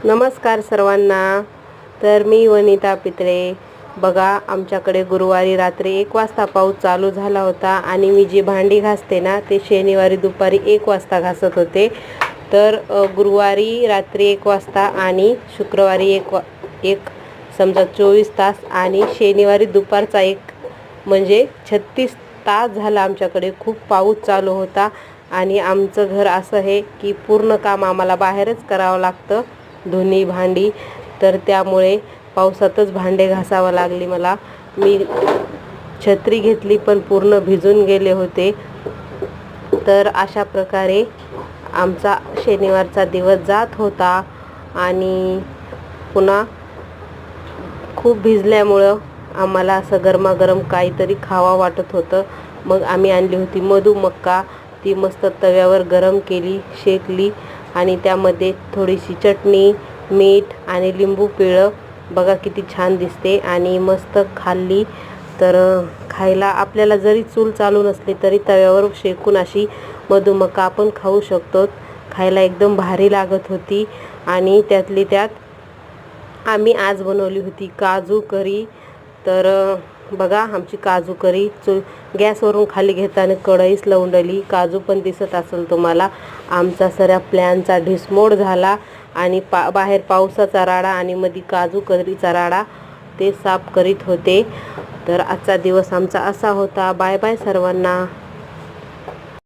नमस्कार सर्वांना। तर मी वनिता पितळे। बघा, आमच्याकडे गुरुवारी रात्री 1 वाजता पाऊस चालू झाला होता आणि मी जी भांडी घासते ना ते शनिवारी दुपारी 1 वाजता घासत होते। तर गुरुवारी रात्री 1 वाजता आणि शुक्रवारी एक समजा 24 तास आणि शनिवारी दुपारचा 1 म्हणजे 36 तास झाला आमच्याकडे खूप पाऊस चालू होता। आणि आमचं घर असं आहे की पूर्ण काम आम्हाला बाहेरच करावं लागतं, धुणी भांडी। तर त्यामुळे पावसातच भांडे घासावं लागली मला। मी छत्री घेतली पण पूर्ण भिजून गेले होते। तर अशा प्रकारे आमचा शनिवारचा दिवस जात होता आणि पुन्हा खूप भिजल्यामुळं आम्हाला असं गरमागरम काहीतरी खावा वाटत होतं। मग आम्ही आणली होती मधुमक्का, ती मस्त तव्यावर गरम केली, शेकली आणि त्यामध्ये थोडीशी चटणी, मीठ आणि लिंबू पिळलं। बघा किती छान दिसते आणि मस्त खाल्ली। तर खायला आपल्याला जरी चूल चालू नसली तरी तव्यावर शेकून अशी मधुमक्का आपण खाऊ शकतो। खायला एकदम भारी लागत होती। आणि त्यातली त्यात आम्ही आज बनवली होती काजू करी। तर बघा, आमची काजू करी गॅसवरून खाली घेताना कढईच लवंडली। काजू पण दिसत असेल तुम्हाला। आमचा सारा प्लॅनचा ढिसमोड झाला आणि बाहेर पावसाचा राडा आणि मध्ये काजू करीचा राडा ते साफ करीत होते। तर आजचा दिवस आमचा असा होता। बाय बाय सर्वांना।